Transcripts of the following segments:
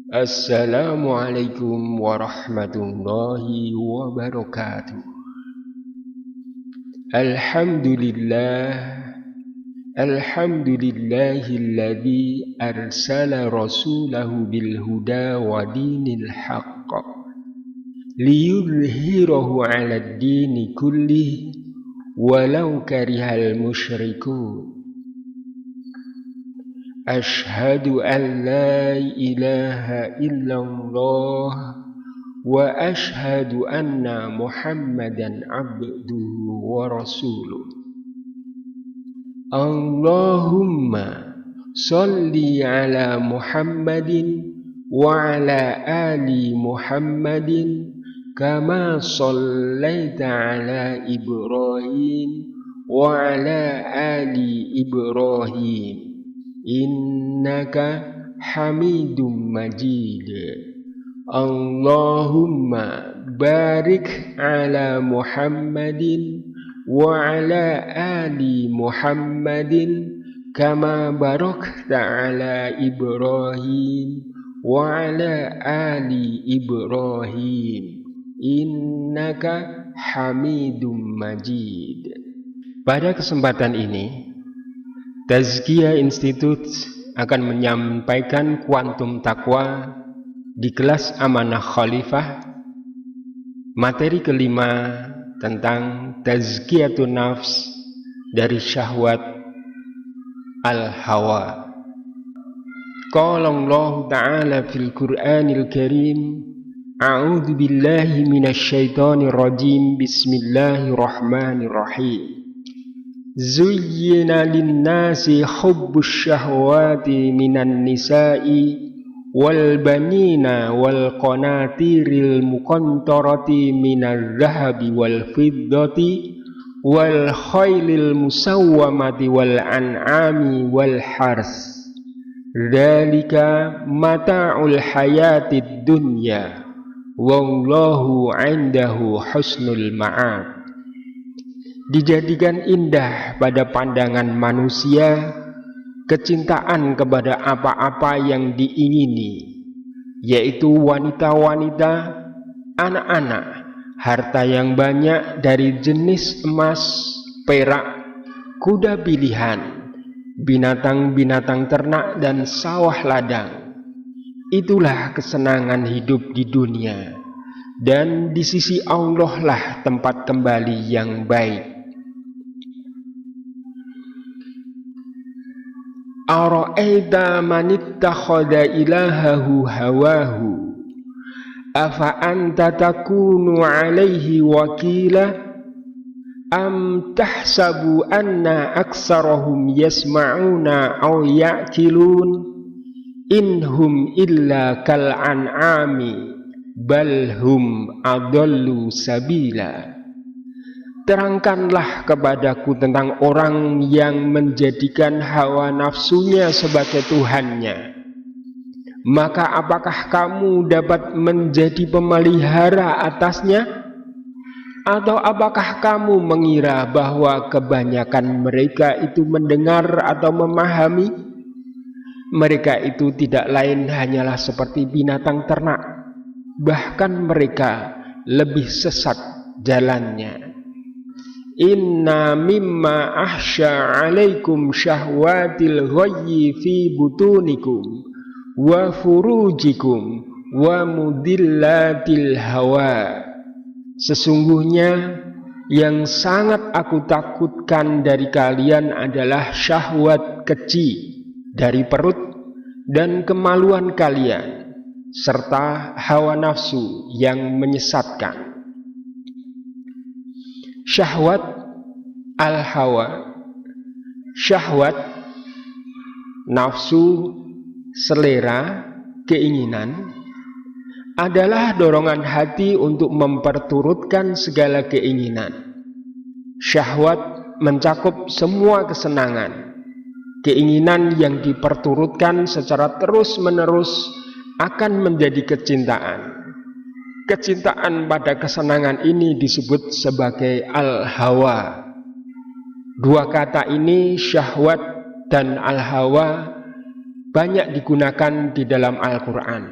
Assalamualaikum warahmatullahi wabarakatuh. Alhamdulillah, alhamdulillahilladzi arsala rasulahu bil huda wa dinil haqq liyudhhirahu 'alad dini kullih walau karihal musyrikun. Ashhadu an la ilaha illallah wa ashhadu anna Muhammadan abduhu wa rasuluh. Allahumma salli ala Muhammadin wa ala ali Muhammadin kama sallaita ala Ibrahim wa ala ali Ibrahim innaka hamidum majid. Allahumma barik ala Muhammadin wa ala ali Muhammadin kama barakta ala Ibrahim wa ala ali Ibrahim innaka hamidum majid. Pada kesempatan ini Tazkiyah Institute akan menyampaikan kuantum takwa di kelas Amanah Khalifah, materi kelima tentang Tazkiyatun Nafs dari syahwat al-hawa. Qala Allah Ta'ala fil Qur'anil Karim, A'udzu billahi minasy syaithanir rajim, bismillahirrahmanirrahim. Zuyyina linnasi hubbus syahwati minan nisa'i wal banina wal qanatiril muqantarati minaz zahabi wal fiddati wal khailil musawwamati wal an'ami wal hars. Dzalika mata'ul hayatid dunya wallahu 'indahu husnul ma'ab. Dijadikan indah pada pandangan manusia kecintaan kepada apa-apa yang diingini, yaitu wanita-wanita, anak-anak, harta yang banyak dari jenis emas, perak, kuda pilihan, binatang-binatang ternak dan sawah ladang. Itulah kesenangan hidup di dunia, dan di sisi Allah lah tempat kembali yang baik. Ara'aita man ittakhadha ilahahu hawahu afa anta takunu alaihi wakila am tahsabu anna aksarahum yasma'una aw ya'qilun inhum illa kal an'ami bal hum adallu sabila. Terangkanlah kepadaku tentang orang yang menjadikan hawa nafsunya sebagai Tuhannya. Maka apakah kamu dapat menjadi pemelihara atasnya? Atau apakah kamu mengira bahwa kebanyakan mereka itu mendengar atau memahami? Mereka itu tidak lain hanyalah seperti binatang ternak. Bahkan mereka lebih sesat jalannya. Inna mimma ahsya alaikum syahwatil ghayyi fi butunikum wa furujikum wa mudillatil hawa. Sesungguhnya yang sangat aku takutkan dari kalian adalah syahwat keji dari perut dan kemaluan kalian, serta hawa nafsu yang menyesatkan. Syahwat al-hawa, syahwat, nafsu, selera, keinginan adalah dorongan hati untuk memperturutkan segala keinginan. Syahwat mencakup semua kesenangan. Keinginan yang diperturutkan secara terus-menerus akan menjadi kecintaan. Kecintaan pada kesenangan ini disebut sebagai al-hawa. Dua kata ini, syahwat dan al-hawa, banyak digunakan di dalam Al-Quran.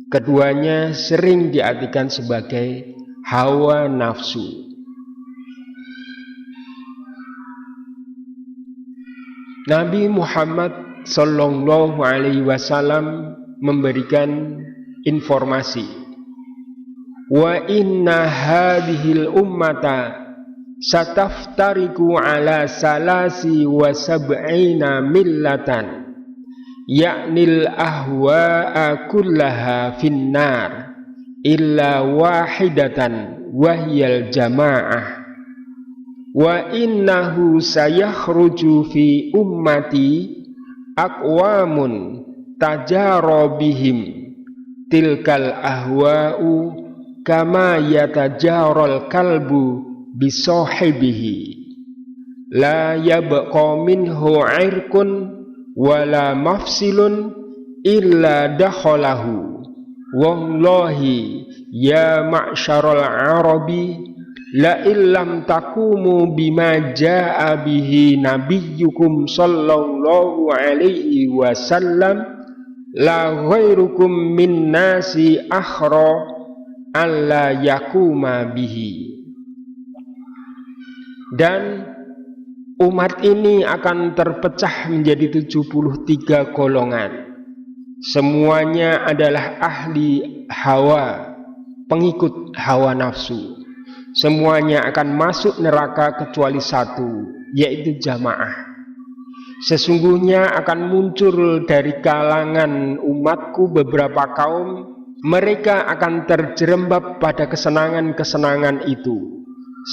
Keduanya sering diartikan sebagai hawa nafsu. Nabi Muhammad Sallallahu Alaihi Wasallam memberikan informasi, wa inna hadhil ummata sataftariku ala salasi wa sab'ina millatan ya'nil ahwa'a kullaha finnar illa wahidatan wahyal jama'ah wa innahu sayakhruju fi ummati aqwamun tajara bihim tilkal ahwa'u kama yatajaral kalbu bisahibihi la yabqa minhu irqun wala mafsilun illa dakhalahu wallahi ya ma'syaral arabi la illam takumu bima jaa bihi nabiyyukum sallallahu alaihi wasallam la ghairukum min nasi akhra alla yakuma bihi. Dan umat ini akan terpecah menjadi 73 golongan. Semuanya adalah ahli hawa, pengikut hawa nafsu. Semuanya akan masuk neraka kecuali satu, yaitu jamaah. Sesungguhnya akan muncul dari kalangan umatku beberapa kaum, mereka akan terjerembab pada kesenangan-kesenangan itu.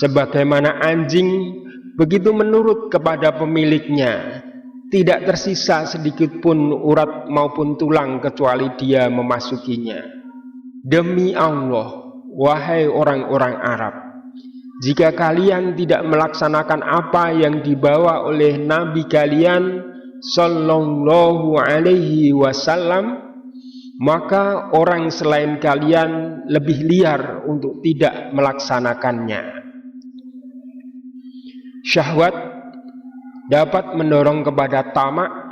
Sebagaimana anjing begitu menurut kepada pemiliknya, tidak tersisa sedikit pun urat maupun tulang kecuali dia memasukinya. Demi Allah, wahai orang-orang Arab, jika kalian tidak melaksanakan apa yang dibawa oleh Nabi kalian Sallallahu Alaihi Wasallam, maka orang selain kalian lebih liar untuk tidak melaksanakannya. Syahwat dapat mendorong kepada tamak,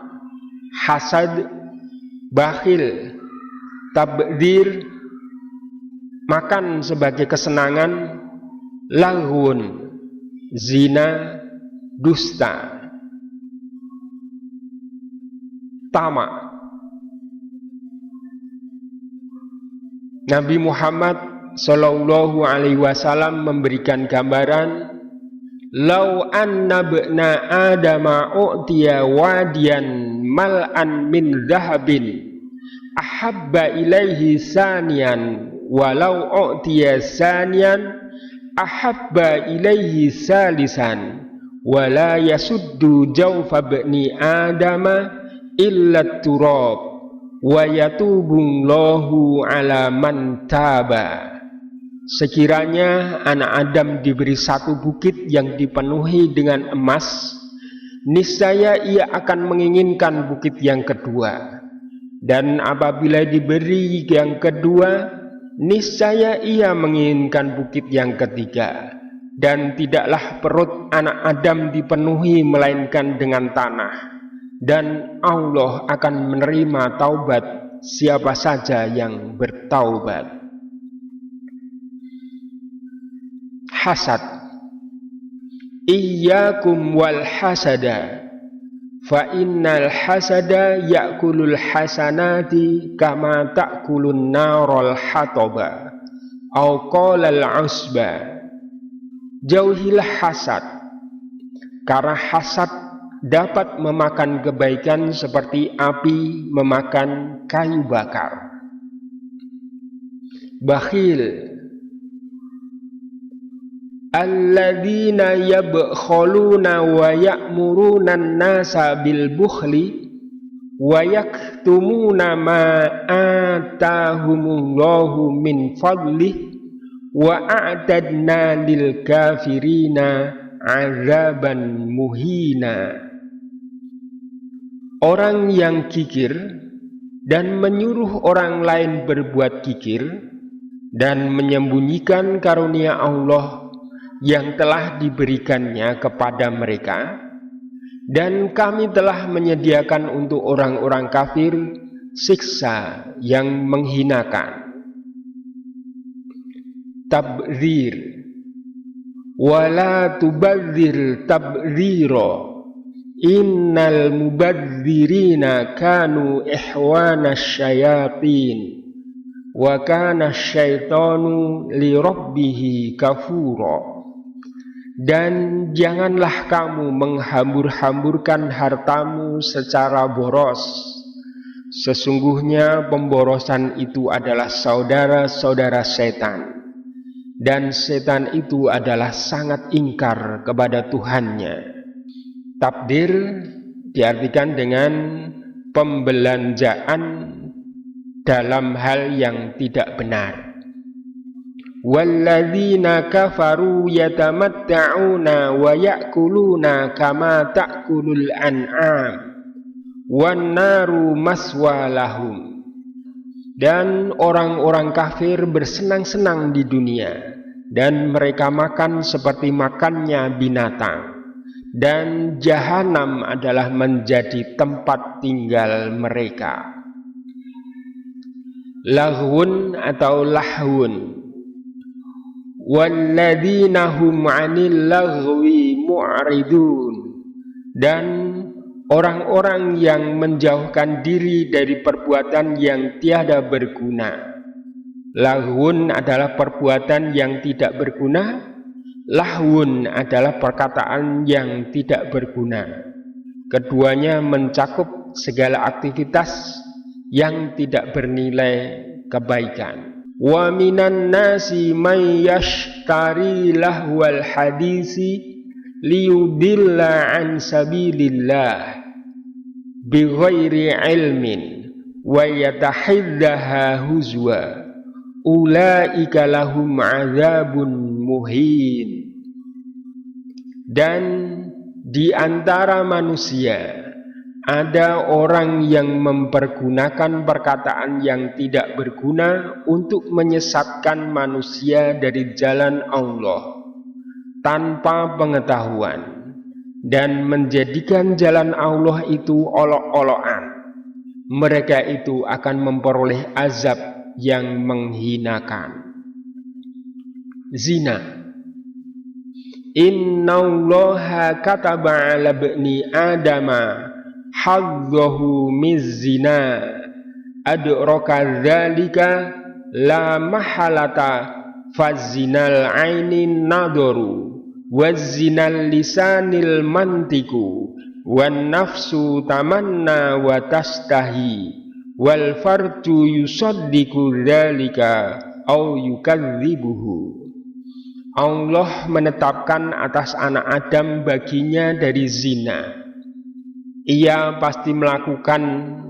hasad, bakhil, tabdzir, makan sebagai kesenangan, laghun, zina, dusta, tamak. Nabi Muhammad Sallallahu Alaihi Wasallam memberikan gambaran, lau anna bna adama u'tiya wadiyan mal'an min dhahabin ahabba ilaihi saniyan walau u'tiya saniyan ahabba ilaihi salisan wala yasuddu jawfa bni adama illa turab wa yatubullahu ala man taba. Sekiranya anak Adam diberi satu bukit yang dipenuhi dengan emas, niscaya ia akan menginginkan bukit yang kedua. Dan apabila diberi yang kedua, niscaya ia menginginkan bukit yang ketiga. Dan tidaklah perut anak Adam dipenuhi melainkan dengan tanah. Dan Allah akan menerima taubat siapa saja yang bertaubat. Hasad. Iyyakum wal hasada fa innal hasada ya'kulul hasanati kama ta'kulun narul hataba au qalal usba. Jauhilah hasad, karena hasad dapat memakan kebaikan seperti api memakan kayu bakar. Bakhil. Alladzina yabkhaluna wa ya'muruna an-nasa bil bukhli wa yaktumuna ma atahumullahu min fadlih wa a'tadna lil kafirina azaban muhina. Orang yang kikir dan menyuruh orang lain berbuat kikir dan menyembunyikan karunia Allah yang telah diberikannya kepada mereka, dan kami telah menyediakan untuk orang-orang kafir siksa yang menghinakan. Tabdzir, wala tubadzir tabdzira, innal mubadzirina kanu ihwana syayatin, wa kana syaitanu li rabbihi kafura. Dan janganlah kamu menghambur-hamburkan hartamu secara boros. Sesungguhnya pemborosan itu adalah saudara-saudara setan, dan setan itu adalah sangat ingkar kepada Tuhannya. Tabdir diartikan dengan pembelanjaan dalam hal yang tidak benar. Walladzina kafaru yatamatta'una wa ya'kuluna kama ta'kulul an'am wan naru maswalahum. Dan orang-orang kafir bersenang-senang di dunia, dan mereka makan seperti makannya binatang, dan jahanam adalah menjadi tempat tinggal mereka. Lahwun atau lahwun, walladzina hum 'anil laghwi mu'ridun, dan orang-orang yang menjauhkan diri dari perbuatan yang tiada berguna. Lahwun adalah perbuatan yang tidak berguna, lahwun adalah perkataan yang tidak berguna. Keduanya mencakup segala aktivitas yang tidak bernilai kebaikan. Wa minan nasi may yashtari lahwal hadisi liyudilla an sabilillah bighairi ilmin wa yatahiddaha huzwa ulaika lahum azabun muhin. Dan di antara manusia ada orang yang mempergunakan perkataan yang tidak berguna untuk menyesatkan manusia dari jalan Allah tanpa pengetahuan, dan menjadikan jalan Allah itu olok-olokan. Mereka itu akan memperoleh azab yang menghinakan. Zina. Innallaha kataba 'ala bani adama hadzahu mizzina adraka dzalika la mahalata fazinal ainin nadaru wazinal lisanil mantiku wan nafsu tamanna wa tastahi wal farju yusaddiqu dzalika au yukadzibuhu. Allah menetapkan atas anak Adam baginya dari zina. Ia pasti melakukan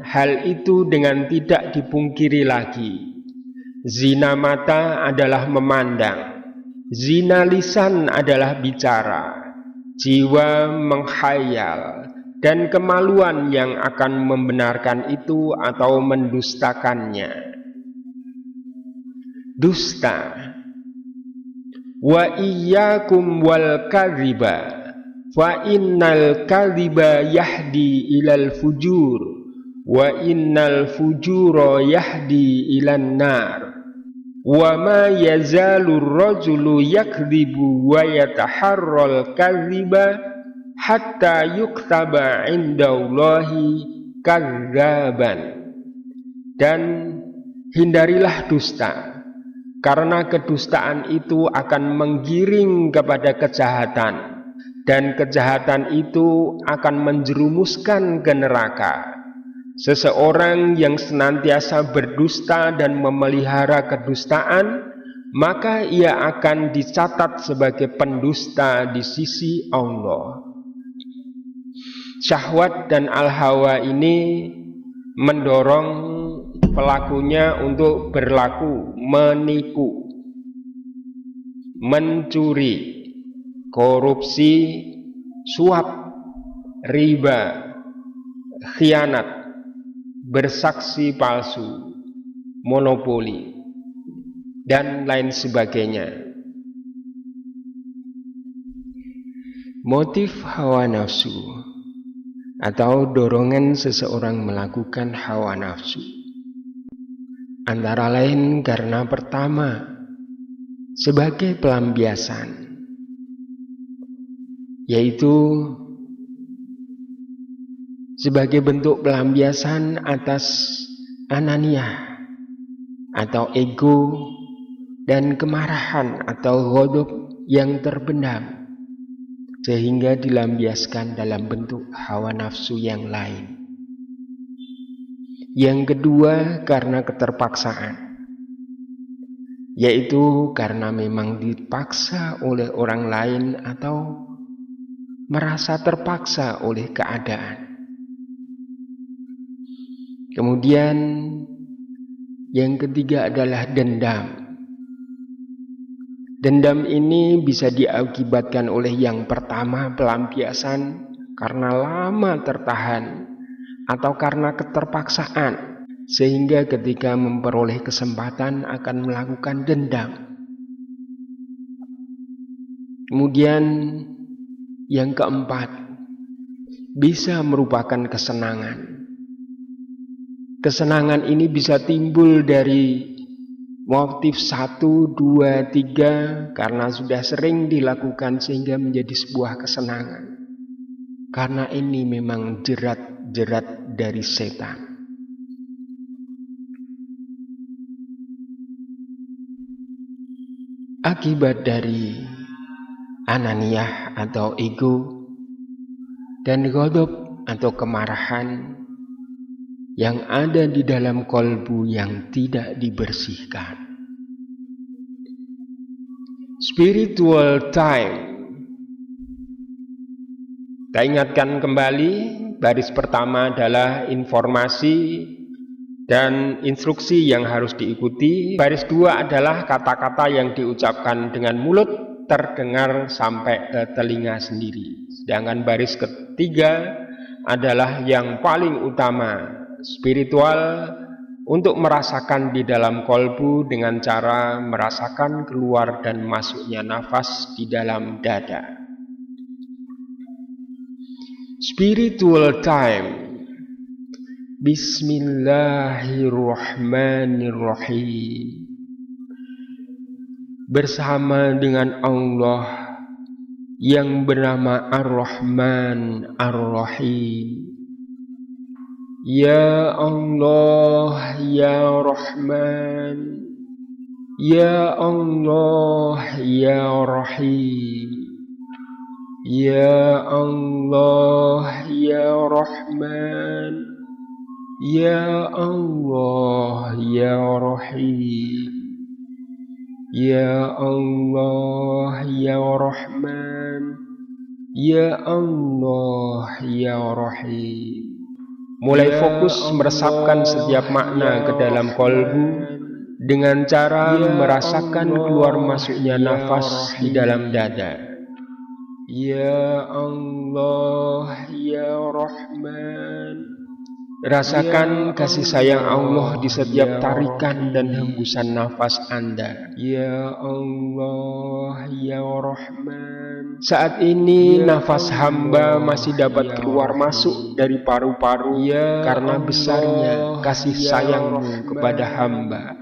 hal itu dengan tidak dipungkiri lagi. Zina mata adalah memandang, zina lisan adalah bicara, jiwa menghayal, dan kemaluan yang akan membenarkan itu atau mendustakannya. Dusta. Wa iyyakum wal kadhiba fa innal kadhiba yahdi ilal fujur wa innal fujura yahdi ilan nar wa ma yazalu rajulu yakdhibu wa yataharral kadhiba hatta yuktaba indallahi kadzaban. Dan hindarilah dusta, karena kedustaan itu akan menggiring kepada kejahatan, dan kejahatan itu akan menjerumuskan ke neraka. Seseorang yang senantiasa berdusta dan memelihara kedustaan, maka ia akan dicatat sebagai pendusta di sisi Allah. Syahwat dan al-hawa ini mendorong pelakunya untuk berlaku menipu, mencuri, korupsi, suap, riba, khianat, bersaksi palsu, monopoli, dan lain sebagainya. Motif hawa nafsu atau dorongan seseorang melakukan hawa nafsu. Antara lain karena pertama, sebagai pelampiasan, yaitu sebagai bentuk pelampiasan atas ananiyah atau ego dan kemarahan atau ghadab yang terpendam, sehingga dilampiaskan dalam bentuk hawa nafsu yang lain. Yang kedua, karena keterpaksaan, yaitu karena memang dipaksa oleh orang lain atau merasa terpaksa oleh keadaan. Kemudian yang ketiga adalah dendam. Dendam ini bisa diakibatkan oleh yang pertama, pelampiasan karena lama tertahan atau karena keterpaksaan, sehingga ketika memperoleh kesempatan akan melakukan dendam. Kemudian yang keempat, bisa merupakan kesenangan. Kesenangan ini bisa timbul dari motif 1, 2, 3 karena sudah sering dilakukan sehingga menjadi sebuah kesenangan. Karena ini memang jerat-jerat dari setan. Akibat dari ananiyah atau ego dan ghadab atau kemarahan yang ada di dalam kolbu yang tidak dibersihkan. Spiritual time. Kita ingatkan kembali, baris pertama adalah informasi dan instruksi yang harus diikuti. Baris dua adalah kata-kata yang diucapkan dengan mulut terdengar sampai ke telinga sendiri. Sedangkan baris ketiga adalah yang paling utama, spiritual, untuk merasakan di dalam kolbu dengan cara merasakan keluar dan masuknya nafas di dalam dada. Spiritual time. Bismillahirrahmanirrahim. Bersama dengan Allah yang bernama Ar-Rahman Ar-Rahim. Ya Allah, Ya Rahman, Ya Allah, Ya Rahim, Ya Allah, Ya Rahman, Ya Allah, Ya Rahim, Ya Allah, Ya Rahman, Ya Allah, Ya Rahim. Mulai fokus meresapkan setiap makna ke dalam kolbu dengan cara merasakan keluar masuknya nafas di dalam dada. Ya Allah, Ya Rahman. Rasakan kasih sayang Allah di setiap tarikan dan hembusan nafas Anda. Ya Allah, Ya Rahman. Saat ini nafas hamba masih dapat keluar masuk dari paru-paru karena besarnya kasih sayangmu kepada hamba.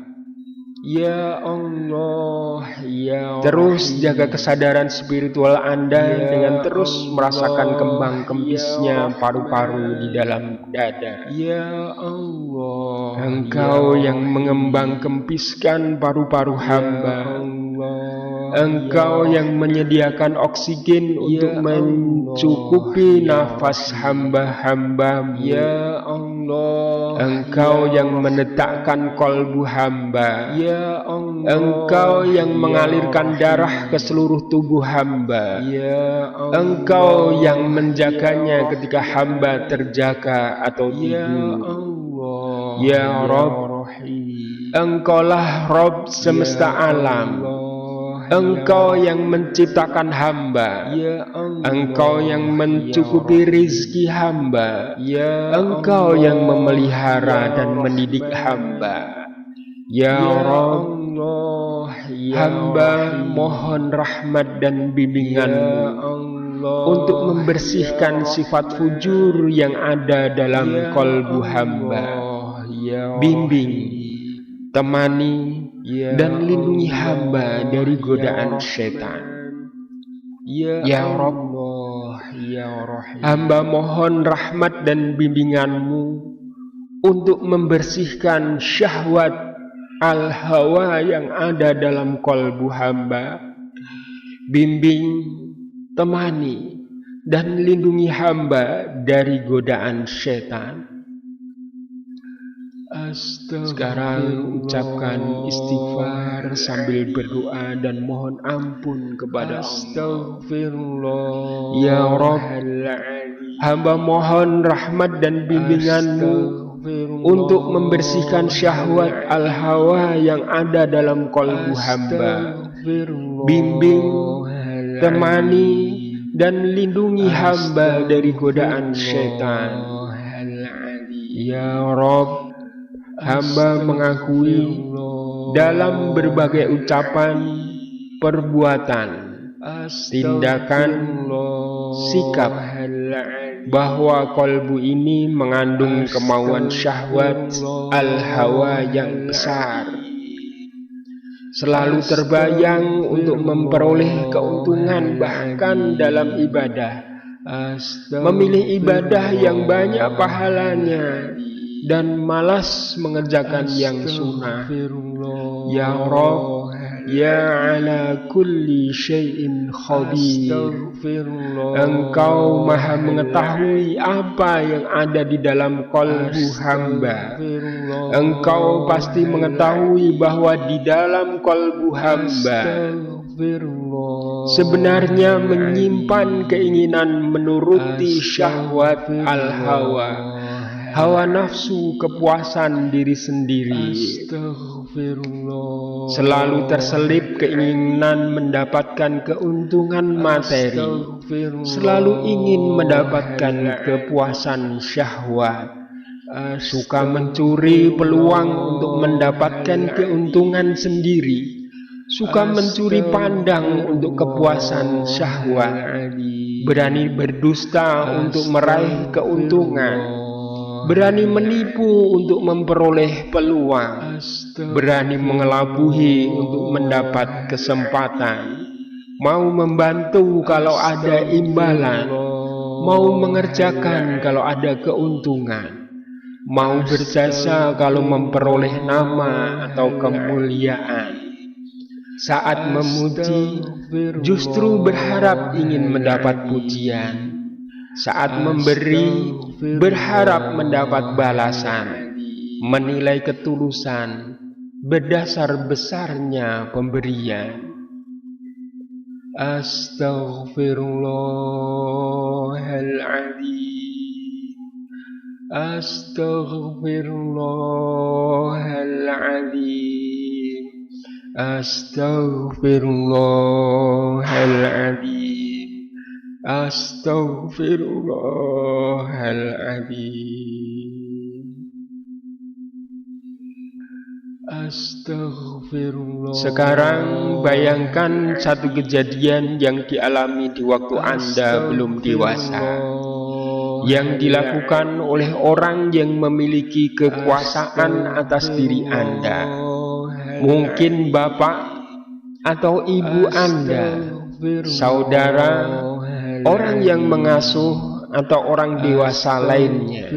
Ya Allah, Ya terus jaga kesadaran spiritual Anda dengan terus merasakan kembang kempisnya paru-paru di dalam dada. Ya Allah, Engkau yang mengembang kempiskan paru-paru hamba. Engkau yang menyediakan oksigen untuk mencukupi nafas hamba-hambamu. Ya Allah, Engkau yang menetakkan kolbu hamba. Ya Allah, Engkau yang mengalirkan darah ke seluruh tubuh hamba. Ya Allah, Engkau yang menjaganya ketika hamba terjaga atau tidur. Ya Rabb, Engkaulah Rabb semesta alam. Engkau yang menciptakan hamba. Engkau yang mencukupi rizki hamba. Engkau yang memelihara dan mendidik hamba. Ya Rabb, hamba mohon rahmat dan bimbingan-Mu. untuk membersihkan sifat fujur yang ada dalam kolbu hamba. Bimbing, temani, dan lindungi hamba dari godaan setan. Ya Rabb, hamba mohon rahmat dan bimbinganmu untuk membersihkan syahwat al-hawa yang ada dalam kolbu hamba. Bimbing, temani, dan lindungi hamba dari godaan setan. Sekarang ucapkan istighfar sambil berdoa dan mohon ampun kepada Allah. Ya Rabb, hamba mohon rahmat dan bimbinganmu untuk membersihkan syahwat al-hawa yang ada dalam kolbu hamba. Bimbing, temani, dan lindungi hamba dari godaan setan. Ya Rabb, hamba mengakui dalam berbagai ucapan, perbuatan, tindakan, sikap bahwa kolbu ini mengandung kemauan syahwat al-hawa yang besar, selalu terbayang untuk memperoleh keuntungan bahkan dalam ibadah, memilih ibadah yang banyak pahalanya dan malas mengerjakan yang sunnah. Ya Rabb, ya ala kulli syai'in khadir, Engkau maha mengetahui apa yang ada di dalam kolbu hamba. Engkau pasti mengetahui bahwa di dalam kolbu hamba sebenarnya menyimpan keinginan menuruti syahwat al-hawa, hawa nafsu kepuasan diri sendiri. Selalu terselip keinginan mendapatkan keuntungan materi, selalu ingin mendapatkan kepuasan syahwat, suka mencuri peluang untuk mendapatkan keuntungan sendiri, suka mencuri pandang untuk kepuasan syahwat, berani berdusta untuk meraih keuntungan, berani menipu untuk memperoleh peluang, berani mengelabuhi untuk mendapat kesempatan, mau membantu kalau ada imbalan, mau mengerjakan kalau ada keuntungan, mau berjasa kalau memperoleh nama atau kemuliaan. Saat memuji, justru berharap ingin mendapat pujian. Saat memberi, berharap mendapat balasan. Menilai ketulusan berdasar besarnya pemberian. Astaghfirullahaladzim, astaghfirullahaladzim, astaghfirullahaladzim, astaghfirullahaladzim, astaghfirullah. Sekarang bayangkan satu kejadian yang dialami di waktu Anda belum dewasa, yang dilakukan oleh orang yang memiliki kekuasaan atas diri Anda. Mungkin bapak atau ibu Anda, saudara, orang yang mengasuh, atau orang dewasa lainnya.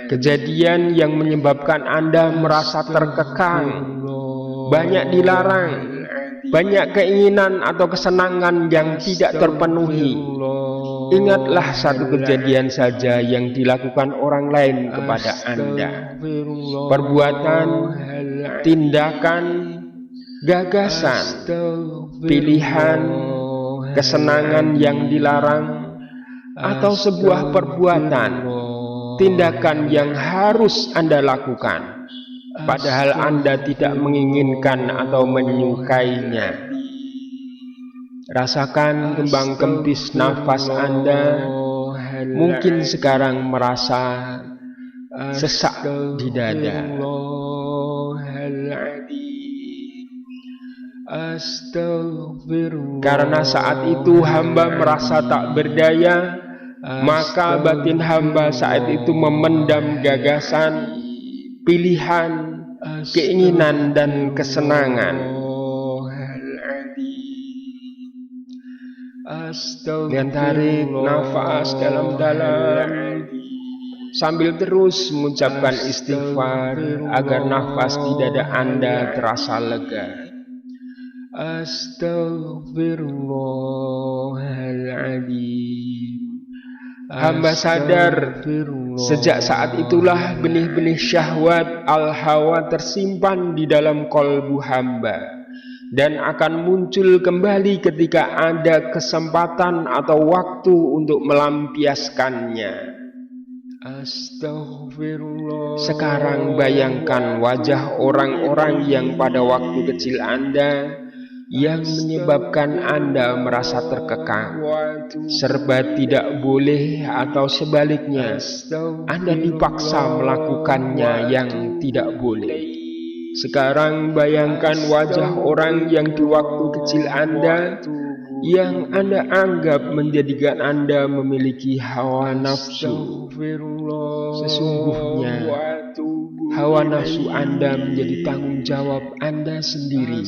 Kejadian yang menyebabkan Anda merasa terkekang, banyak dilarang, banyak keinginan atau kesenangan yang tidak terpenuhi. Ingatlah satu kejadian saja yang dilakukan orang lain kepada Anda. Perbuatan, tindakan, gagasan, pilihan, kesenangan yang dilarang, atau sebuah perbuatan, tindakan yang harus Anda lakukan, padahal Anda tidak menginginkan atau menyukainya. Rasakan kembang kempis nafas Anda. Mungkin sekarang merasa sesak di dada. Karena saat itu hamba merasa tak berdaya, maka batin hamba saat itu memendam gagasan, pilihan, keinginan dan kesenangan. Dan tarik nafas dalam-dalam sambil terus mengucapkan istighfar agar nafas di dada Anda terasa lega. Astaghfirullahaladzim. Hamba sadar sejak saat itulah benih-benih syahwat al-hawa tersimpan di dalam kolbu hamba dan akan muncul kembali ketika ada kesempatan atau waktu untuk melampiaskannya. Sekarang bayangkan wajah orang-orang yang pada waktu kecil Anda yang menyebabkan Anda merasa terkekang, serba tidak boleh, atau sebaliknya Anda dipaksa melakukannya yang tidak boleh. Sekarang bayangkan wajah orang yang di waktu kecil Anda yang Anda anggap menjadikan Anda memiliki hawa nafsu. Sesungguhnya hawa nafsu Anda menjadi tanggung jawab Anda sendiri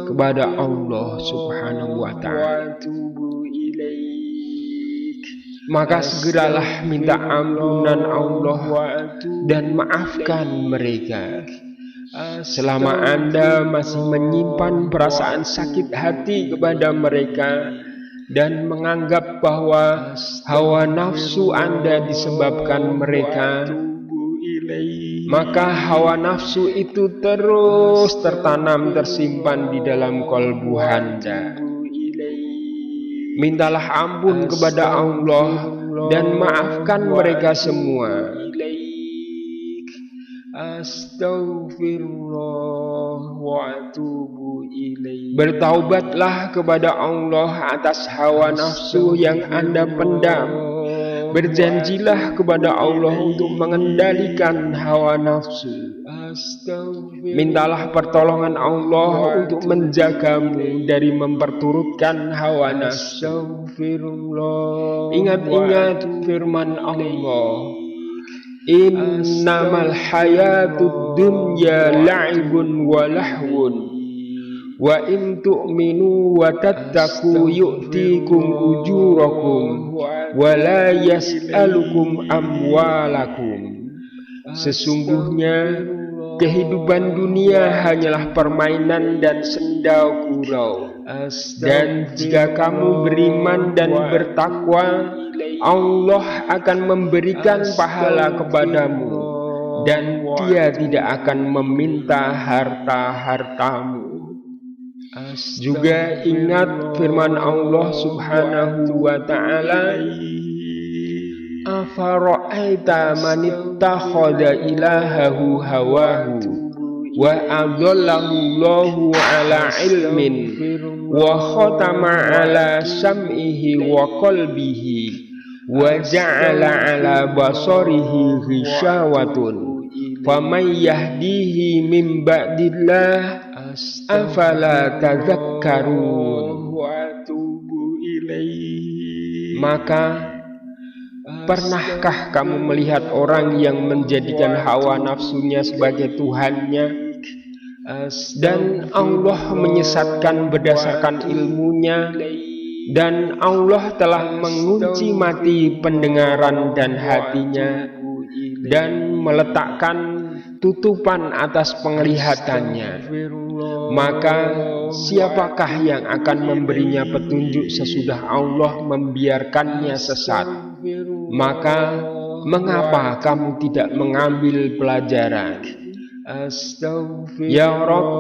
kepada Allah Subhanahu wa Ta'ala. Maka segeralah minta ampunan Allah dan maafkan mereka. Selama Anda masih menyimpan perasaan sakit hati kepada mereka dan menganggap bahwa hawa nafsu Anda disebabkan mereka, maka hawa nafsu itu terus tertanam tersimpan di dalam kolbu Anda. Mintalah ampun kepada Allah dan maafkan mereka semua. Astaghfirullah wa atubu ilaih. Bertaubatlah kepada Allah atas hawa nafsu yang Anda pendam. Berjanjilah kepada Allah untuk mengendalikan hawa nafsu. Mintalah pertolongan Allah untuk menjagamu dari memperturutkan hawa nafsu. Ingat-ingat firman Allah, innamal hayatud dunya la'ibun wa lahwun wa in tu'minu wa tattaqu yu'tikum ujurakum wa la yas'alukum amwalakum. Sesungguhnya kehidupan dunia hanyalah permainan dan senda gurau, dan jika kamu beriman dan bertakwa, Allah akan memberikan pahala kepadamu dan Dia tidak akan meminta harta-hartamu. Juga ingat firman Allah Subhanahu wa Ta'ala, afara'aita man ittakhadha ilahahu hawahu wa adallahu Allahu ala ilmin wa khatama ala sam'ihi wa qalbihi wa ja'ala ala basarihi ghishawatun faman yahdihi min ba'dillah afala tadhakkarun. Maka pernahkah kamu melihat orang yang menjadikan hawa nafsunya sebagai Tuhannya, dan Allah menyesatkan berdasarkan ilmunya, dan Allah telah mengunci mati pendengaran dan hatinya, dan meletakkan tutupan atas penglihatannya? Maka siapakah yang akan memberinya petunjuk sesudah Allah membiarkannya sesat? Maka mengapa kamu tidak mengambil pelajaran? Ya Rabb,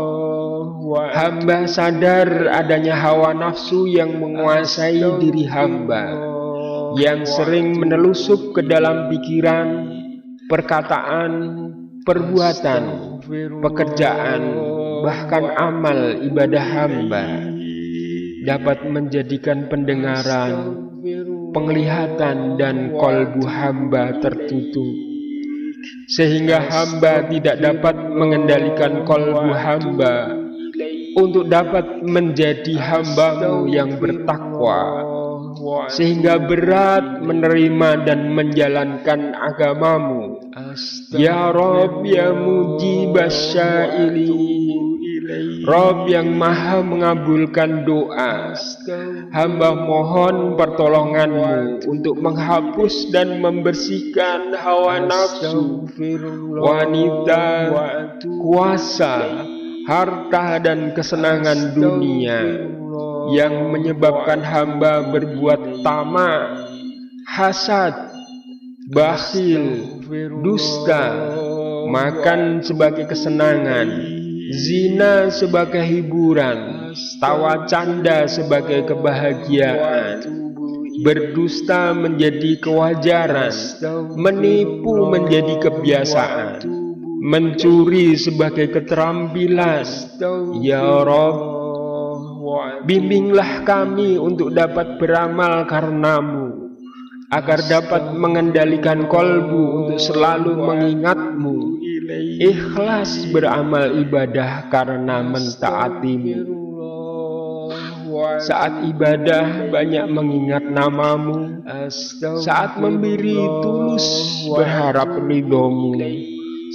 hamba sadar adanya hawa nafsu yang menguasai diri hamba, yang sering menelusup ke dalam pikiran, perkataan, perbuatan, pekerjaan, bahkan amal ibadah hamba, dapat menjadikan pendengaran, penglihatan, dan kolbu hamba tertutup, sehingga hamba tidak dapat mengendalikan kolbu hamba untuk dapat menjadi hamba-Mu yang bertakwa, sehingga berat menerima dan menjalankan agama-Mu. Ya Rob, ya Mujibas syailin, Rob yang maha mengabulkan doa, hamba mohon pertolongan-Mu untuk menghapus dan membersihkan hawa nafsu, wanita, kuasa, harta dan kesenangan dunia yang menyebabkan hamba berbuat tamak, hasad, bakhil, dusta, makan sebagai kesenangan, zina sebagai hiburan, tawa canda sebagai kebahagiaan, berdusta menjadi kewajaran, menipu menjadi kebiasaan, mencuri sebagai keterampilan. Ya Rob, bimbinglah kami untuk dapat beramal karena-Mu, agar dapat mengendalikan kolbu untuk selalu mengingat-Mu, ikhlas beramal ibadah karena mentaati-Mu. Saat ibadah banyak mengingat nama-Mu, saat memberi tulus berharap ridho-Mu,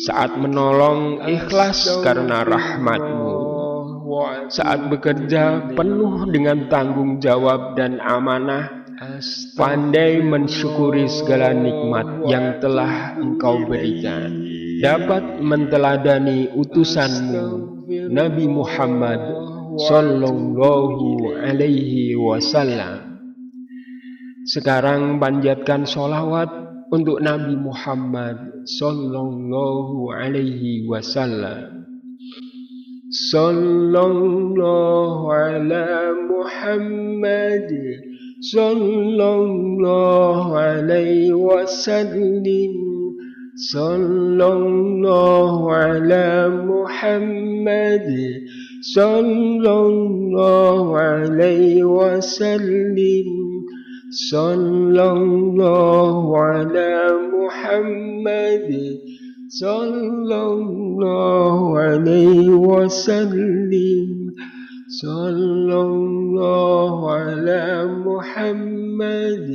saat menolong ikhlas karena rahmat-Mu, saat bekerja penuh dengan tanggung jawab dan amanah, pandai mensyukuri segala nikmat yang telah Engkau berikan, dapat menteladani utusan-Mu Nabi Muhammad Sallallahu Alaihi Wasallam. Sekarang panjatkan sholawat untuk Nabi Muhammad Sallallahu Alaihi Wasallam. Sallallahu ala Muhammad Sallallahu alaihi wasallam. Sallallahu ala Muhammad Sallallahu alaihi wasallam. Sallallahu ala Muhammad Sallallahu alaihi wasallam. Sallallahu ala Muhammad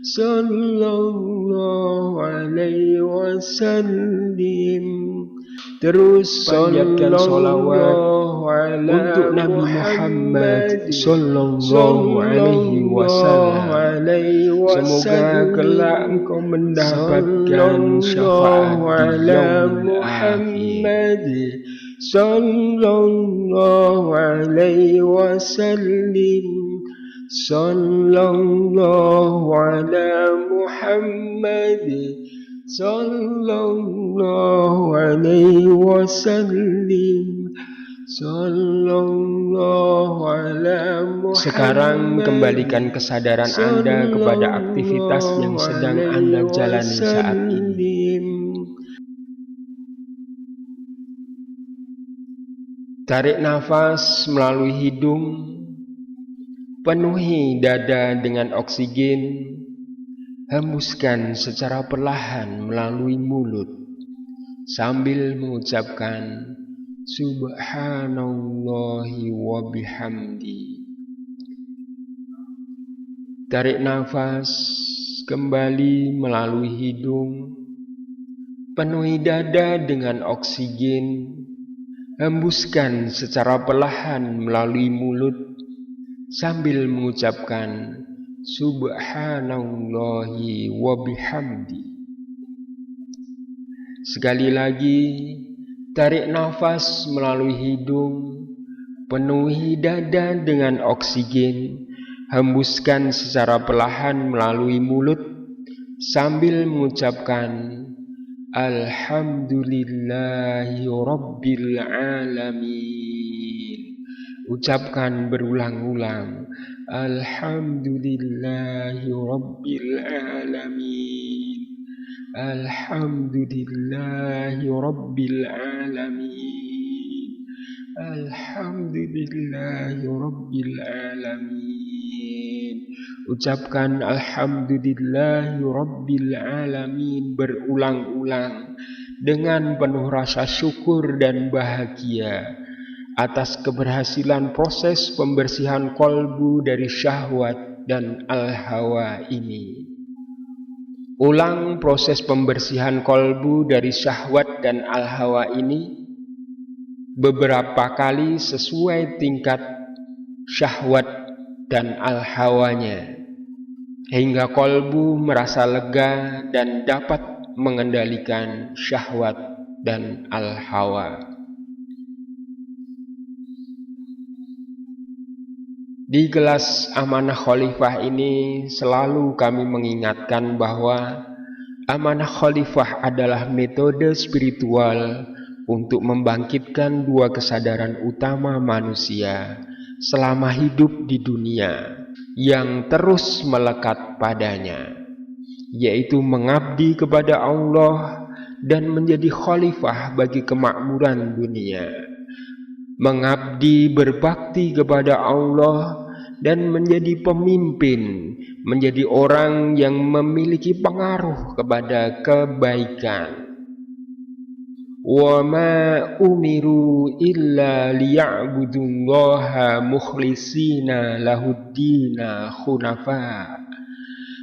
Sallallahu alaihi wasallam. Terus panjatkan sholawat untuk Nabi Muhammad Sallallahu alaihi wasallam. Semoga kelak engkau mendapatkan syafaat di yaumil akhir. Sallallahu alaihi wasallam. Sallallahu ala Muhammad Sallallahu alaihi wasallam. Sallallahu ala Muhammad. Sekarang kembalikan kesadaran Anda kepada aktivitas yang sedang Anda jalani saat ini. Tarik nafas melalui hidung, penuhi dada dengan oksigen, hembuskan secara perlahan melalui mulut sambil mengucapkan Subhanallahi wa bihamdi. Tarik nafas kembali melalui hidung, penuhi dada dengan oksigen, hembuskan secara perlahan melalui mulut sambil mengucapkan Subhanallahi wa bihamdi. Sekali lagi, tarik nafas melalui hidung, penuhi dada dengan oksigen, hembuskan secara perlahan melalui mulut sambil mengucapkan Alhamdulillahi Rabbil Alamin. Ucapkan berulang-ulang Alhamdulillahi Rabbil Alamin. Alhamdulillahi Rabbil Alamin. Alhamdulillahi Rabbil Alamin. Ucapkan Alhamdulillahi Rabbil Alamin berulang-ulang dengan penuh rasa syukur dan bahagia atas keberhasilan proses pembersihan kolbu dari syahwat dan al-hawa ini. Ulang proses pembersihan kolbu dari syahwat dan al-hawa ini beberapa kali sesuai tingkat syahwat dan al-hawanya, hingga kolbu merasa lega dan dapat mengendalikan syahwat dan al-hawa. Di kelas Amanah Khalifah ini selalu kami mengingatkan bahwa Amanah Khalifah adalah metode spiritual untuk membangkitkan dua kesadaran utama manusia selama hidup di dunia yang terus melekat padanya, yaitu mengabdi kepada Allah dan menjadi khalifah bagi kemakmuran dunia, mengabdi berbakti kepada Allah dan menjadi pemimpin, menjadi orang yang memiliki pengaruh kepada kebaikan. Wa ma umiru illa liya'budullaha mukhlishina lahuddina khunafa.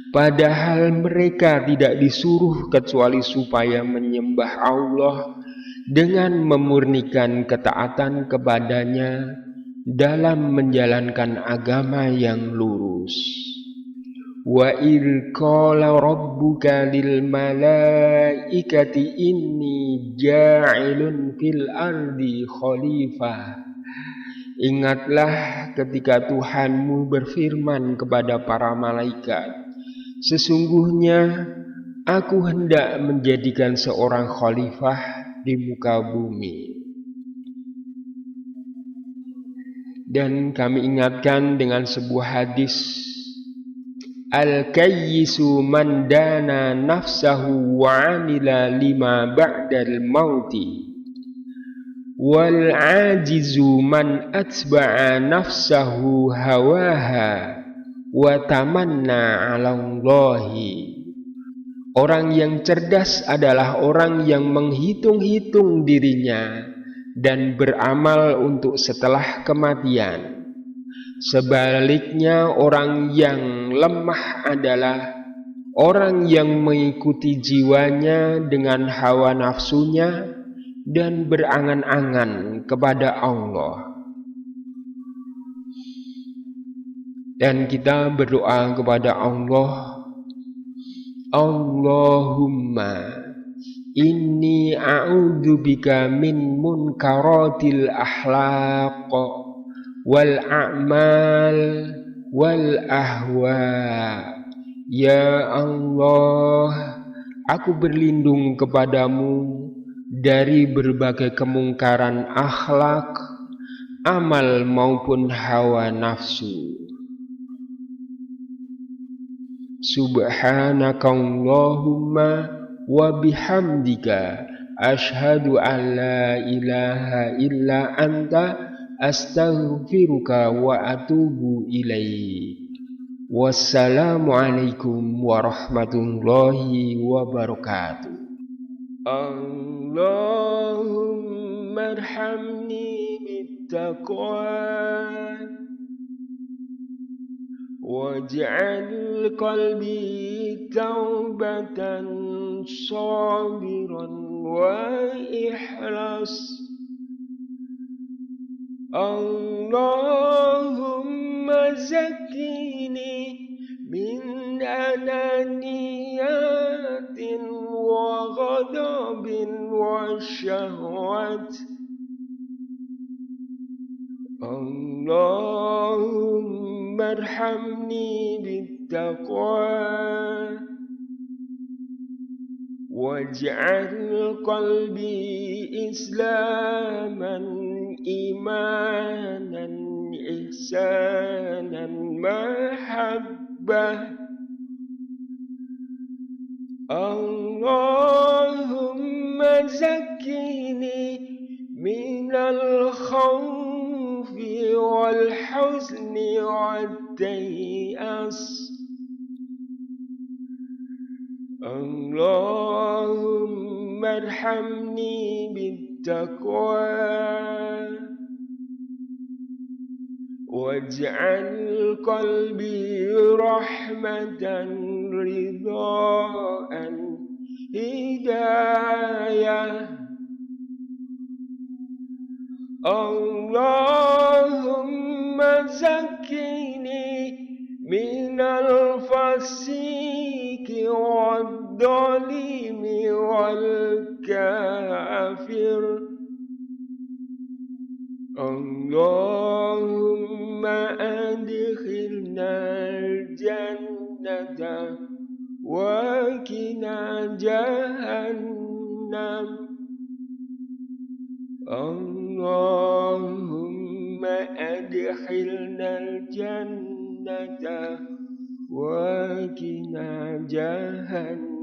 Padahal mereka tidak disuruh kecuali supaya menyembah Allah dengan memurnikan ketaatan kepadanya dalam menjalankan agama yang lurus. Wa idh qala rabbuka lil malaikati inni ja'ilun fil ardi khalifah. Ingatlah ketika Tuhanmu berfirman kepada para malaikat, sesungguhnya aku hendak menjadikan seorang khalifah di muka bumi. Dan kami ingatkan dengan sebuah hadis, Al-kayyisu man dana nafsahu wa amila lima ba'dal mauti, wal ajizu man atba'a nafsahu hawaha wa tamanna 'ala Allahi. Orang yang cerdas adalah orang yang menghitung-hitung dirinya dan beramal untuk setelah kematian. Sebaliknya, orang yang lemah adalah orang yang mengikuti jiwanya dengan hawa nafsunya dan berangan-angan kepada Allah. Dan kita berdoa kepada Allah, Allahumma inni a'udzubika min munkaratil akhlaq wal a'mal wal ahwa. Ya Allah, aku berlindung kepadamu dari berbagai kemungkaran akhlak, amal maupun hawa nafsu. Subhanaka Allahumma wa bihamdika asyhadu an la ilaha illa anta astaghfiruka wa atubu ilaik. Wassalamualaikum warahmatullahi wabarakatuh. Allahumma arhamni bittaqwa waj'al qalbi taubatan sabiran wa ikhlas. Allahumma zakkini min ananiyatin wa ghadabin wa syahwat. Allahumma 'Allahumma arhamni bittaqwa waj'al qalbi taubatan sabiran wa ikhlas. Allahumma zakkini min ananiyatin wa ghadabin wa syahwat. Allahumma arhamni bittaqwa waj'al qalbi taubatan sabiran wa ikhlas. Allahumma arhamni bittaqwa waj'al qalbi taubatan sabiran wa ikhlas. Allahumma arhamni bittaqwa waj'al qalbi islaman imanan ihsanan mahabbah. Allahumma zakkini minal khawfi wal huzni wad dayas. Allahumma arhamni bittaqwa واجعل قلبي رحمة رضاء هداية اللهم زكني من الفسيق والظالم والكافر اللهم أدخلنا الجنة وقنا جهنم اللهم أدخلنا الجنة وقنا جهنم